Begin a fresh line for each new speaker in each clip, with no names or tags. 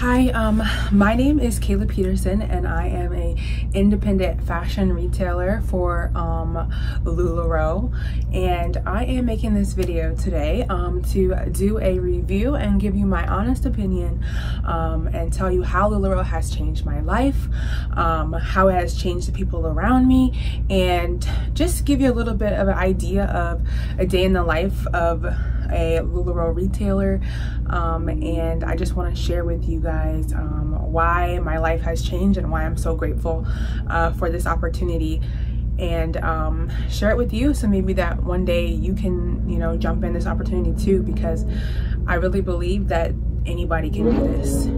Hi, my name is Kayla Peterson and I am a independent fashion retailer for LuLaRoe, and I am making this video today to do a review and give you my honest opinion and tell you how LuLaRoe has changed my life, how it has changed the people around me, and just give you a little bit of an idea of a day in the life of a LuLaRoe retailer, and I just want to share with you guys why my life has changed and why I'm so grateful for this opportunity, and share it with you so maybe that one day you can, you know, jump in this opportunity too, because I really believe that anybody can do this.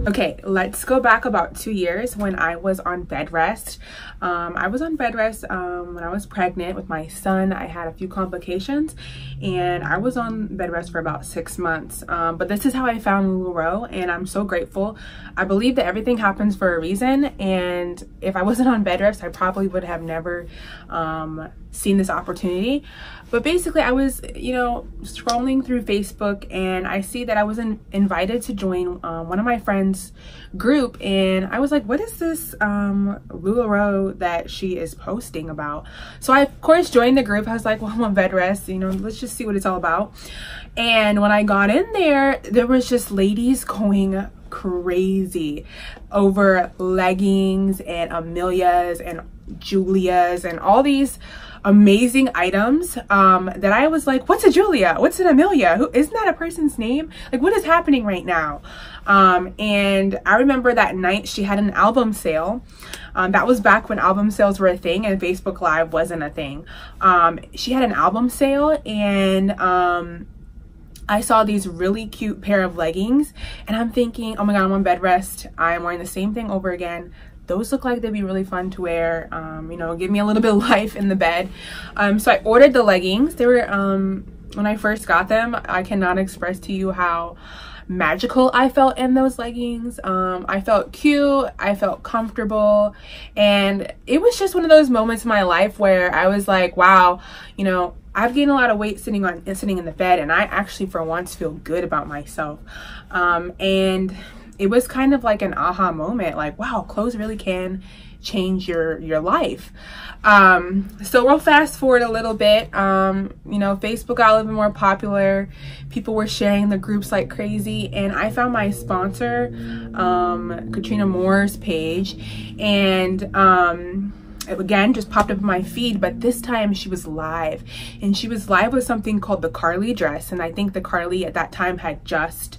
Okay, let's go back about 2 years when I was on bed rest. I was on bed rest when I was pregnant with my son. I had a few complications and I was on bed rest for about 6 months. But this is how I found LuLaRoe, and I'm so grateful. I believe that everything happens for a reason, and if I wasn't on bed rest, I probably would have never seen this opportunity. But basically, I was, you know, scrolling through Facebook and I see that I was invited to join one of my friends' group, and I was like, what is this LuLaRoe that she is posting about? So I of course joined the group. I was like, well, I'm on bed rest, you know, let's just see what it's all about. And when I got in there, there was just ladies going crazy over leggings and Amelia's and Julia's and all these amazing items that I was like, what's a Julia? What's an Amelia? Who isn't that a person's name? Like, what is happening right now? And I remember that night she had an album sale. That was back when album sales were a thing and Facebook Live wasn't a thing. She had an album sale, and I saw these really cute pair of leggings, and I'm thinking, oh my god, I'm on bed rest, I'm wearing the same thing over again. Those look like they'd be really fun to wear, you know, give me a little bit of life in the bed. So I ordered the leggings. They were, when I first got them, I cannot express to you how magical I felt in those leggings. I felt cute, I felt comfortable, and it was just one of those moments in my life where I was like, wow, you know, I've gained a lot of weight sitting in the bed, and I actually for once feel good about myself. And it was kind of like an aha moment, like, wow, clothes really can change your life. So we'll fast forward a little bit. You know, Facebook got a little bit more popular. People were sharing the groups like crazy, and I found my sponsor, Katrina Moore's page, and it again just popped up in my feed, but this time she was live, and she was live with something called the Carly dress, and I think the Carly at that time had just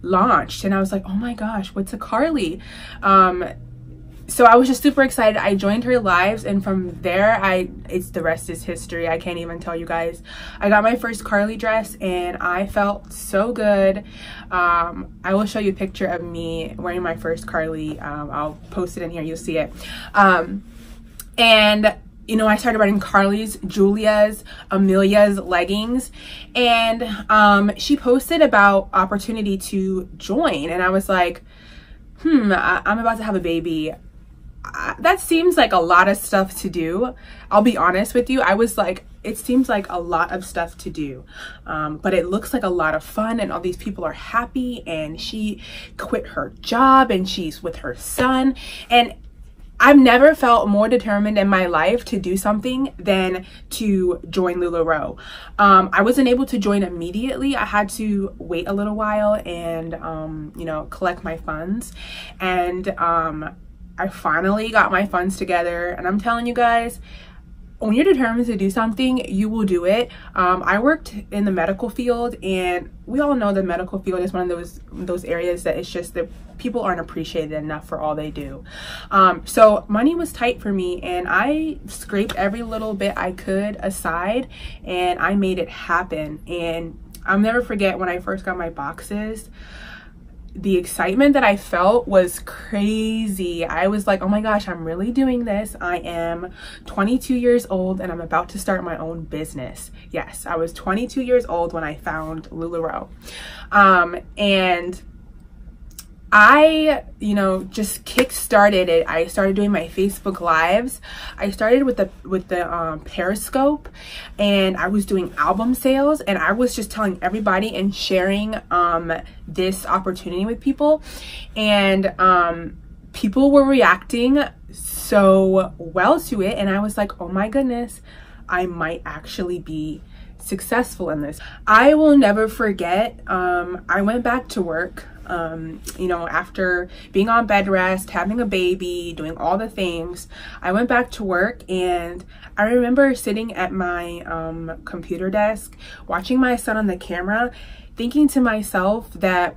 launched, and I was like, oh my gosh, what's a Carly? So I was just super excited. I joined her lives, and from there the rest is history. I can't even tell you guys. I got my first Carly dress and I felt so good. I will show you a picture of me wearing my first Carly. I'll post it in here, you'll see it. And you know, I started wearing Carly's, Julia's, Amelia's leggings, and she posted about opportunity to join, and I was like, I'm about to have a baby. That seems like a lot of stuff to do. I'll be honest with you. I was like, it seems like a lot of stuff to do, but it looks like a lot of fun, and all these people are happy, and she quit her job and she's with her son, and I've never felt more determined in my life to do something than to join LuLaRoe. I wasn't able to join immediately. I had to wait a little while and, you know, collect my funds. And I finally got my funds together. And I'm telling you guys, when you're determined to do something, you will do it. I worked in the medical field, and we all know the medical field is one of those areas that it's just that people aren't appreciated enough for all they do. So money was tight for me, and I scraped every little bit I could aside, and I made it happen. And I'll never forget when I first got my boxes. The excitement that I felt was crazy. I was like, oh my gosh, I'm really doing this. I am 22 years old and I'm about to start my own business. Yes, I was 22 years old when I found LuLaRoe. And I, you know, just kick-started it. I started doing my Facebook Lives. I started with the Periscope, and I was doing album sales, and I was just telling everybody and sharing this opportunity with people, and people were reacting so well to it, and I was like, oh my goodness, I might actually be successful in this. I will never forget, I went back to work, you know, after being on bed rest, having a baby, doing all the things. I went back to work, and I remember sitting at my computer desk, watching my son on the camera, thinking to myself that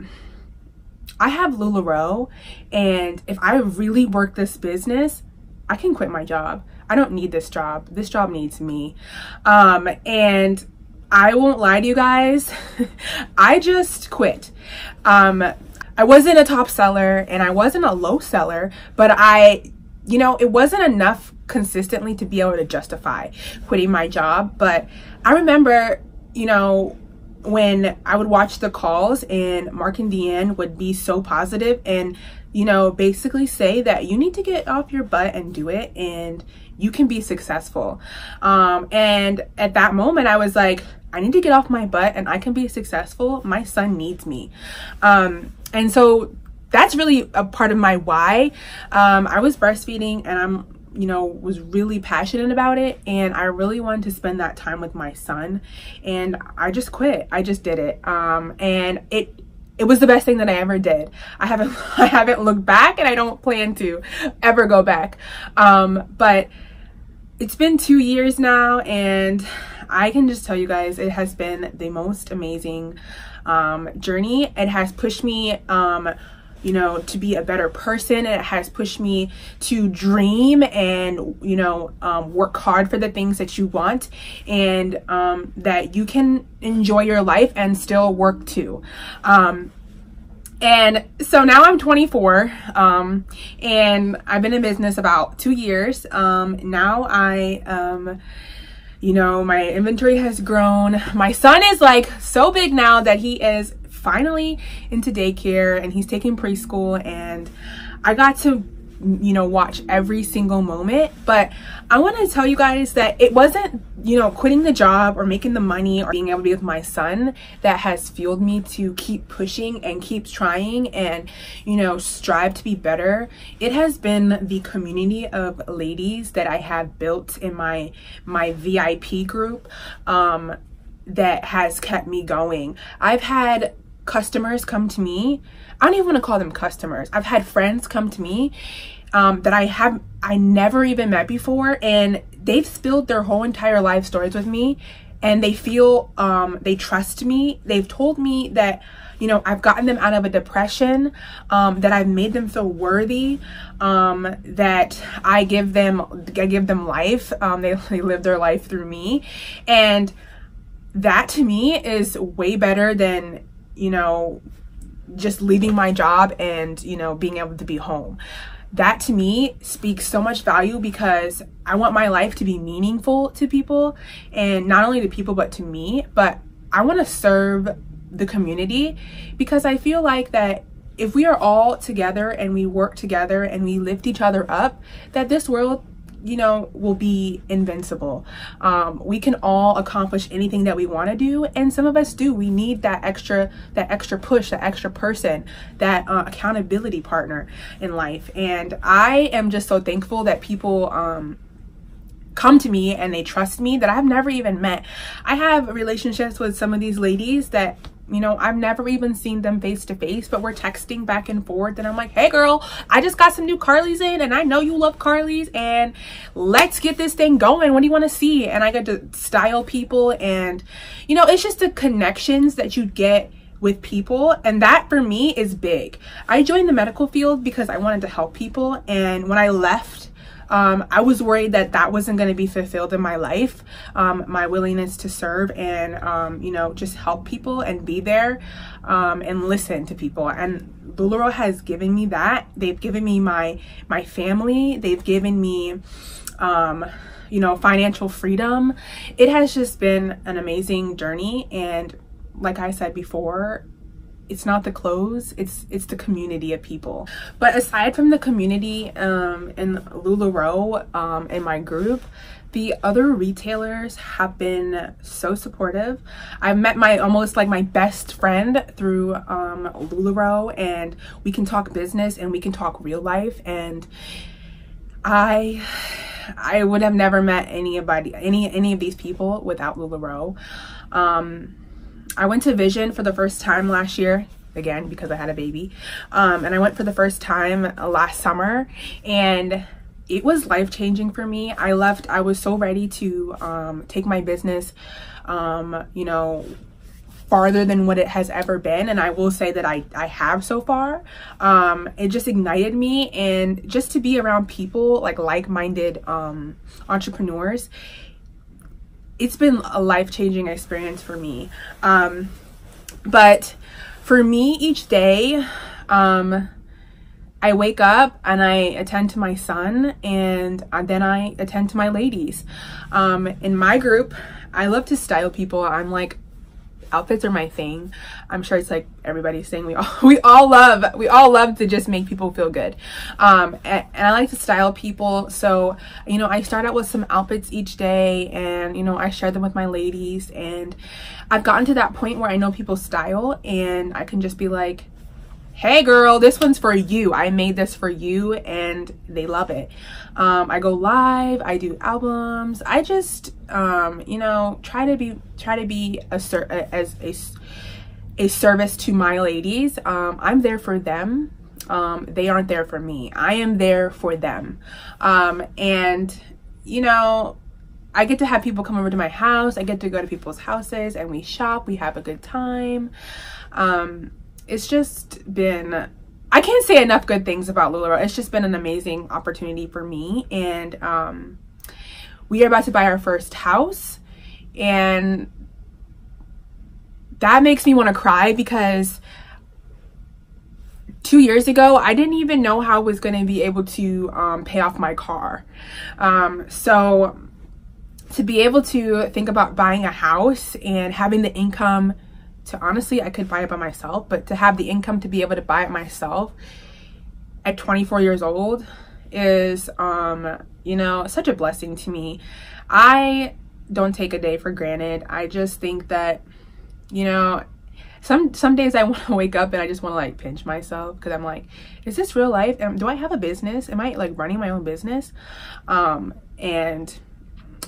I have LuLaRoe, and if I really work this business, I can quit my job. I don't need this job. This job needs me. And I won't lie to you guys, I just quit. I wasn't a top seller and I wasn't a low seller, but you know, it wasn't enough consistently to be able to justify quitting my job. But I remember, you know, when I would watch the calls and Mark and Deanne would be so positive and, you know, basically say that you need to get off your butt and do it and you can be successful. And at that moment I was like, I need to get off my butt and I can be successful. My son needs me. And so that's really a part of my why. I was breastfeeding and you know, was really passionate about it, and I really wanted to spend that time with my son, and I just quit. I just did it. And it was the best thing that I ever did. I haven't looked back, and I don't plan to ever go back. But it's been 2 years now, and I can just tell you guys, it has been the most amazing journey. It has pushed me, you know, to be a better person. It has pushed me to dream and, you know, work hard for the things that you want, and that you can enjoy your life and still work too. And so now I'm 24, and I've been in business about 2 years. Now you know, my inventory has grown. My son is like so big now that he is finally into daycare and he's taking preschool, and I got to, you know, watch every single moment. But I want to tell you guys that it wasn't, you know, quitting the job or making the money or being able to be with my son that has fueled me to keep pushing and keep trying and, you know, strive to be better. It has been the community of ladies that I have built in my VIP group that has kept me going. I've had customers come to me. I don't even want to call them customers. I've had friends come to me that I never even met before, and they've spilled their whole entire life stories with me, and they feel they trust me. They've told me that, you know, I've gotten them out of a depression, that I've made them feel worthy, that I give them life. They live their life through me, and that to me is way better than, you know, just leaving my job and, you know, being able to be home. That to me speaks so much value, because I want my life to be meaningful to people, and not only to people but to me. But I want to serve the community, because I feel like that if we are all together and we work together and we lift each other up, that this world, you know, will be invincible. We can all accomplish anything that we want to do, and some of us do. We need that extra push, that extra person, that accountability partner in life. And I am just so thankful that people come to me and they trust me that I've never even met. I have relationships with some of these ladies that, you know, I've never even seen them face to face, but we're texting back and forth, and I'm like, hey girl, I just got some new Carlys in, and I know you love Carlys, and let's get this thing going. What do you want to see? And I get to style people, and, you know, it's just the connections that you get with people, and that for me is big. I joined the medical field because I wanted to help people, and when I left, I was worried that that wasn't going to be fulfilled in my life, my willingness to serve and, you know, just help people and be there and listen to people. And LuLaRoe has given me that. They've given me my family. They've given me, you know, financial freedom. It has just been an amazing journey. And like I said before, it's not the clothes, it's the community of people. But aside from the community in LuLaRoe, in my group, the other retailers have been so supportive. I've met almost like my best friend through LuLaRoe, and we can talk business and we can talk real life. And I would have never met any of these people without LuLaRoe. I went to Vision for the first time last year, again, because I had a baby. And I went for the first time last summer, and it was life-changing for me. I was so ready to take my business, you know, farther than what it has ever been. And I will say that I have so far. It just ignited me, and just to be around people like-minded entrepreneurs, it's been a life-changing experience for me. But for me, each day, I wake up and I attend to my son, and then I attend to my ladies. In my group, I love to style people. I'm like, outfits are my thing. I'm sure it's like everybody's saying, we all love to just make people feel good. And I like to style people. So, you know, I start out with some outfits each day, and, you know, I share them with my ladies, and I've gotten to that point where I know people style, and I can just be like, hey girl, this one's for you. I made this for you, and they love it. I go live, I do albums. I just, you know, try to be a service to my ladies. I'm there for them. They aren't there for me. I am there for them. And, you know, I get to have people come over to my house. I get to go to people's houses and we shop. We have a good time. It's just been, I can't say enough good things about LuLaRoe. It's just been an amazing opportunity for me. And we are about to buy our first house. And that makes me want to cry, because 2 years ago, I didn't even know how I was going to be able to pay off my car. So to be able to think about buying a house and having the income to, honestly, I could buy it by myself, but to have the income to be able to buy it myself at 24 years old is, you know, such a blessing to me. I don't take a day for granted. I just think that, you know, some days I want to wake up and I just want to like pinch myself, because I'm like, is this real life? Do I have a business? Am I like running my own business? And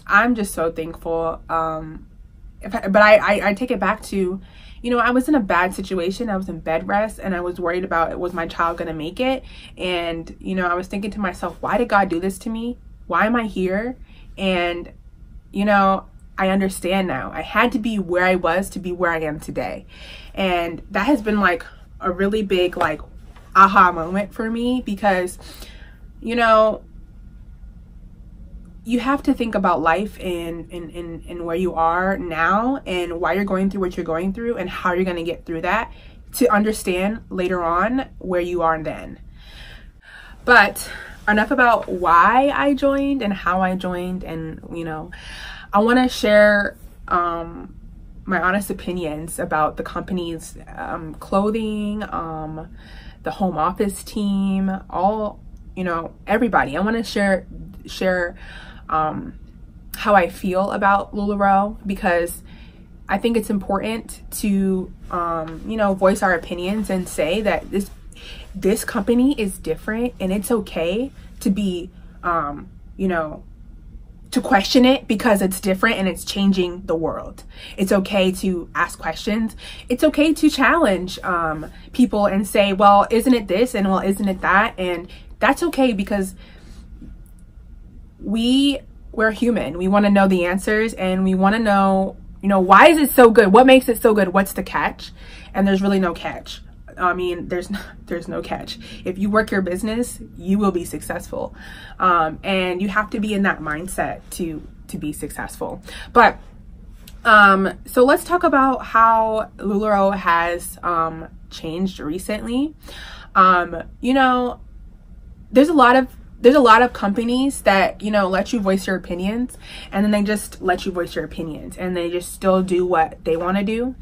I'm just so thankful. But I take it back to, you know, I was in a bad situation. I was in bed rest, and I was worried about, was my child going to make it? And, you know, I was thinking to myself, why did God do this to me? Why am I here? And, you know, I understand now. I had to be where I was to be where I am today. And that has been like a really big like aha moment for me, because, you know, you have to think about life and where you are now and why you're going through what you're going through and how you're going to get through that, to understand later on where you are then. But enough about why I joined and how I joined. And, you know, I want to share my honest opinions about the company's clothing, the home office team, all, you know, everybody. I want to share how I feel about LuLaRoe, because I think it's important to, you know, voice our opinions and say that this company is different, and it's okay to be, you know, to question it because it's different and it's changing the world. It's okay to ask questions. It's okay to challenge people and say, well, isn't it this? And well, isn't it that? And that's okay, because we're human. We want to know the answers, and we want to know, you know, why is it so good? What makes it so good? What's the catch? And there's really no catch. I mean, there's no catch. If you work your business, you will be successful. And you have to be in that mindset to be successful. But so let's talk about how LuLaRoe has changed recently. You know, there's a lot of there's a lot of companies that, you know, let you voice your opinions, and then they just let you voice your opinions, and they just still do what they want to do.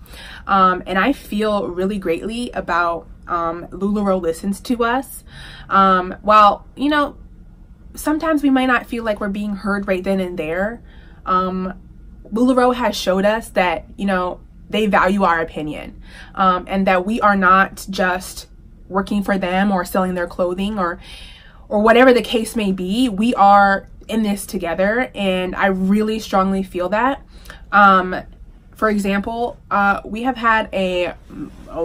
And I feel really greatly about LuLaRoe listens to us. While, you know, sometimes we might not feel like we're being heard right then and there, LuLaRoe has showed us that, you know, they value our opinion, and that we are not just working for them or selling their clothing or whatever the case may be. We are in this together, and I really strongly feel that. For example, we have had a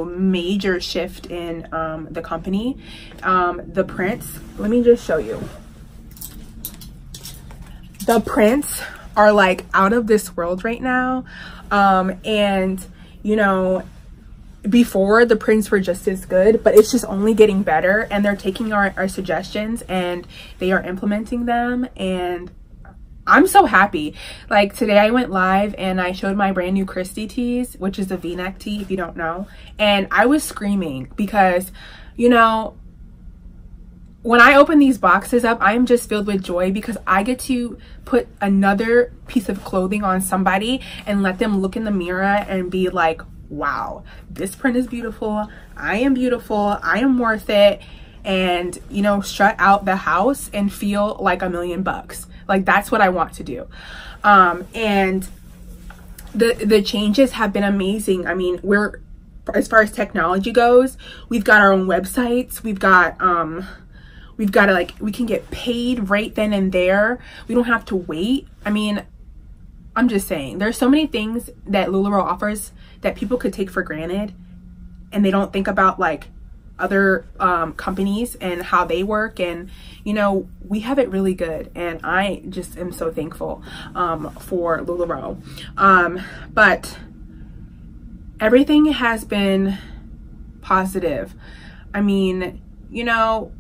major shift in the company. The prints, let me just show you. The prints are like out of this world right now. And, you know, before the prints were just as good, but it's just only getting better, and they're taking our suggestions and they are implementing them, and I'm so happy. Like today I went live and I showed my brand new Christy tees, which is a v-neck tee if you don't know, and I was screaming because, you know, when I open these boxes up, I am just filled with joy because I get to put another piece of clothing on somebody and let them look in the mirror and be like, wow, this print is beautiful, I am beautiful, I am worth it, and, you know, strut out the house and feel like $1,000,000. Like, that's what I want to do. And the changes have been amazing. I mean, we're, as far as technology goes, we've got our own websites, we've got like, we can get paid right then and there. We don't have to wait. I mean, I'm just saying, there's so many things that LuLaRoe offers that people could take for granted, and they don't think about like other companies and how they work. And, you know, we have it really good, and I just am so thankful for LuLaRoe. But everything has been positive. I mean, you know,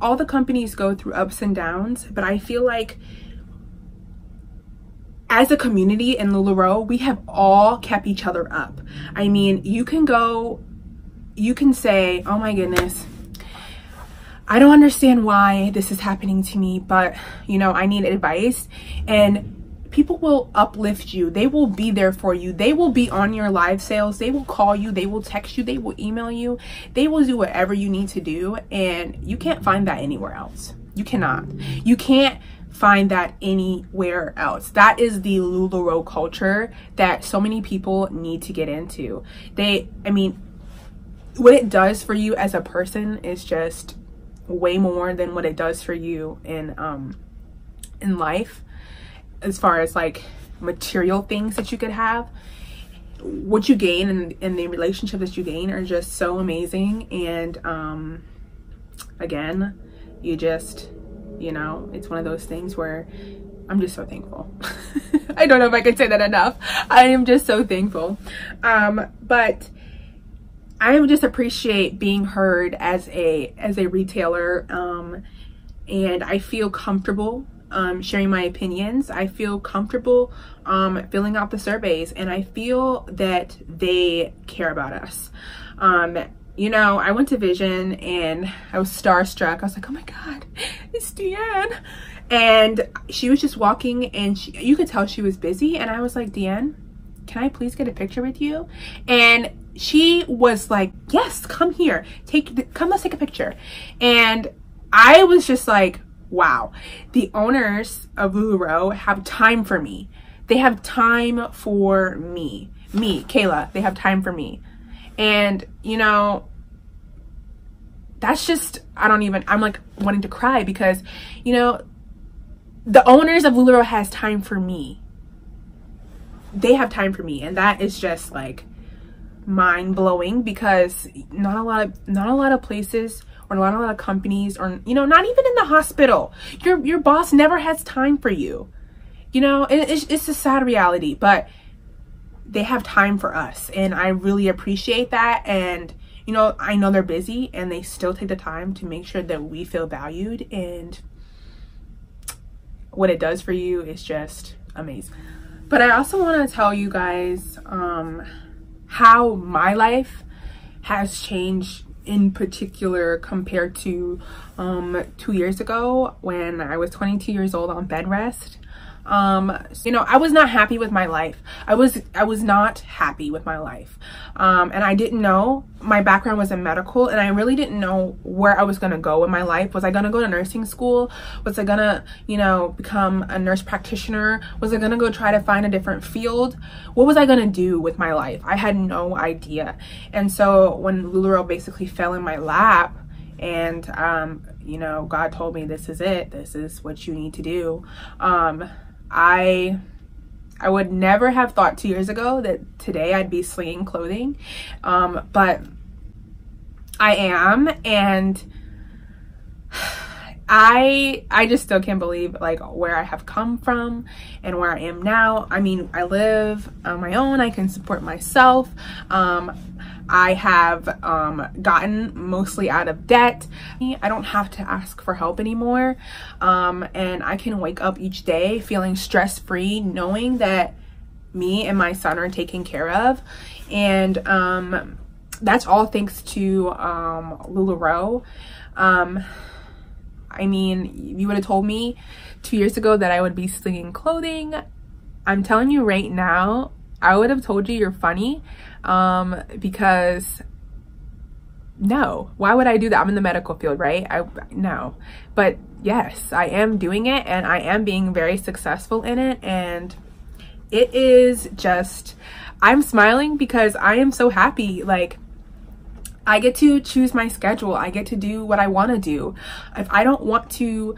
all the companies go through ups and downs, but I feel like as a community in LuLaRoe, we have all kept each other up. I mean, you can say, oh my goodness, I don't understand why this is happening to me, but, you know, I need advice. And people will uplift you. They will be there for you. They will be on your live sales. They will call you. They will text you. They will email you. They will do whatever you need to do. And you can't find that anywhere else. You cannot. You can't find that anywhere else. That is the LuLaRoe culture that so many people need to get into. I mean, what it does for you as a person is just way more than what it does for you in life, as far as like material things that you could have. What you gain and the relationships that you gain are just so amazing. And again, you just, you know, it's one of those things where I'm just so thankful. I don't know if I can say that enough. I am just so thankful. But I just appreciate being heard as a retailer, and I feel comfortable sharing my opinions. I feel comfortable filling out the surveys, and I feel that they care about us. You know, I went to Vision and I was starstruck. I was like, oh my God, it's Deanne. And she was just walking, and you could tell she was busy. And I was like, Deanne, can I please get a picture with you? And she was like, yes, come here, come, let's take a picture. And I was just like, wow, the owners of LuLaRoe have time for me. They have time for me, Kayla, they have time for me. And, you know, that's just, I'm like wanting to cry because, you know, the owners of LuLaRoe has time for me. They have time for me. And that is just like mind blowing, because not a lot of places, or not a lot of companies, or, you know, not even in the hospital, your boss never has time for you. You know, it's a sad reality, but they have time for us, and I really appreciate that. And, you know, I know they're busy, and they still take the time to make sure that we feel valued, and what it does for you is just amazing. But I also want to tell you guys how my life has changed in particular compared to 2 years ago when I was 22 years old on bed rest. You know, I was not happy with my life. I was not happy with my life. And I didn't know. My background was in medical, and I really didn't know where I was going to go with my life. Was I going to go to nursing school? Was I going to, you know, become a nurse practitioner? Was I going to go try to find a different field? What was I going to do with my life? I had no idea. And so when LuLaRoe basically fell in my lap, and you know, God told me, this is it, this is what you need to do, I would never have thought 2 years ago that today I'd be slinging clothing, but I am, and I just still can't believe like where I have come from and where I am now. I mean, I live on my own, I can support myself. I have gotten mostly out of debt. I don't have to ask for help anymore, and I can wake up each day feeling stress-free, knowing that me and my son are taken care of. And that's all thanks to LuLaRoe. I mean, you would have told me 2 years ago that I would be slinging clothing. I'm telling you right now, I would have told you you're funny, because no, why would I do that? I'm in the medical field, right? No, but yes, I am doing it, and I am being very successful in it. And it is just, I'm smiling because I am so happy. Like, I get to choose my schedule. I get to do what I want to do. If I don't want to,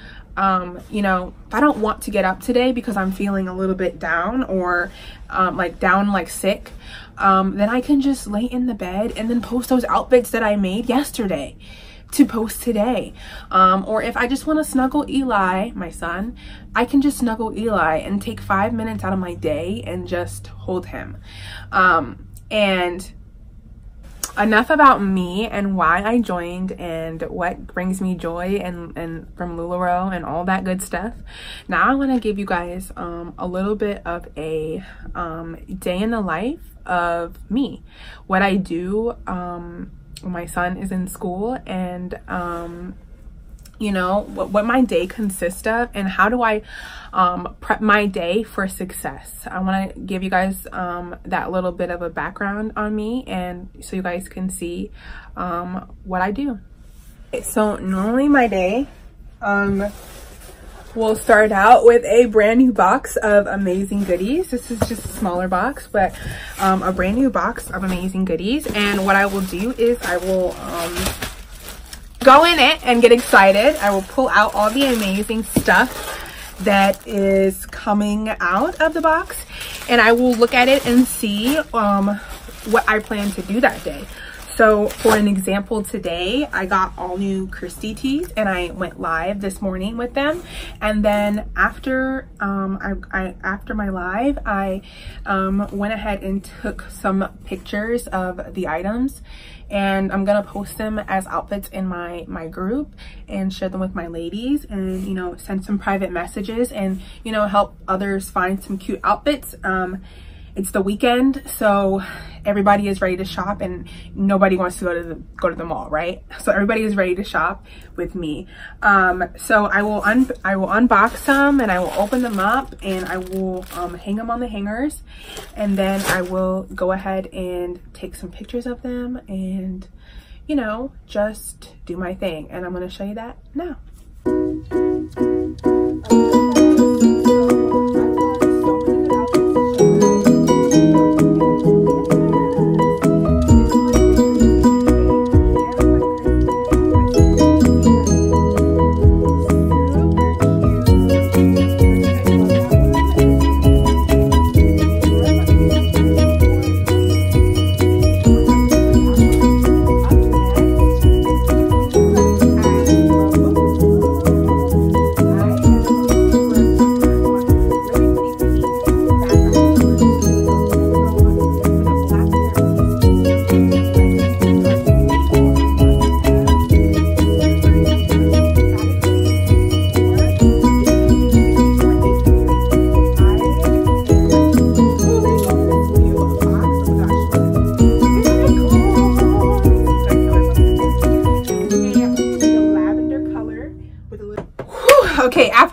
you know, if I don't want to get up today because I'm feeling a little bit down, or like sick, then I can just lay in the bed and then post those outfits that I made yesterday to post today. Or if I just want to snuggle Eli, my son, I can just snuggle Eli and take 5 minutes out of my day and just hold him. And enough about me and why I joined and what brings me joy and from LuLaRoe and all that good stuff. Now I want to give you guys a little bit of a day in the life of me, what I do when my son is in school, and you know, what my day consists of, and how do I prep my day for success. I want to give you guys that little bit of a background on me, and so you guys can see what I do. So normally my day will start out with a brand new box of amazing goodies. This is just a smaller box, but a brand new box of amazing goodies. And what I will do is I will go in it and get excited. I will pull out all the amazing stuff that is coming out of the box, and I will look at it and see what I plan to do that day. So for an example, today I got all new Christy tees, and I went live this morning with them. And then after after my live, I went ahead and took some pictures of the items, and I'm gonna post them as outfits in my group and share them with my ladies, and you know, send some private messages, and you know, help others find some cute outfits. It's the weekend, so everybody is ready to shop, and nobody wants to go to the mall, right? So everybody is ready to shop with me. So I will unbox them, and I will open them up, and I will hang them on the hangers, and then I will go ahead and take some pictures of them, and you know, just do my thing. And I'm going to show you that now.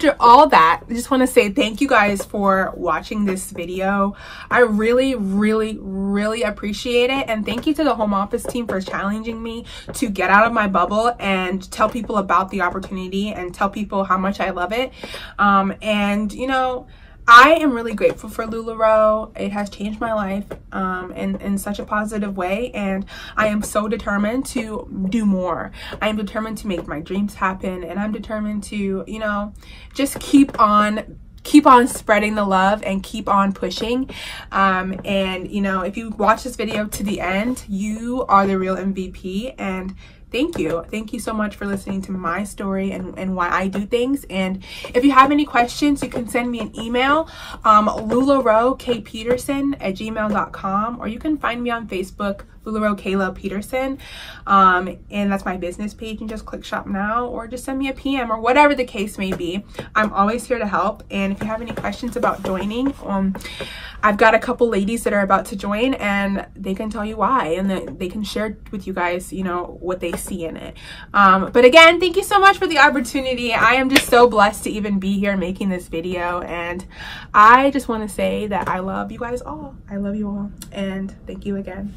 after all that, I just want to say thank you guys for watching this video. I really, really, really appreciate it. And thank you to the home office team for challenging me to get out of my bubble and tell people about the opportunity and tell people how much I love it. And you know, I am really grateful for LuLaRoe. It has changed my life in such a positive way, and I am so determined to do more. I am determined to make my dreams happen, and I'm determined to, you know, just keep on spreading the love and keep on pushing. And you know, if you watch this video to the end, you are the real MVP. And thank you so much for listening to my story and why I do things. And if you have any questions, you can send me an email, LuLaRoeKPeterson@gmail.com, or you can find me on Facebook, LuLaRoe Kayla Peterson, and that's my business page. And just click shop now, or just send me a PM, or whatever the case may be. I'm always here to help. And if you have any questions about joining, I've got a couple ladies that are about to join, and they can tell you why, and they can share with you guys, you know, what they see in it. But again, thank you so much for the opportunity. I am just so blessed to even be here making this video, and I just want to say that I love you guys all. I love you all, and thank you again.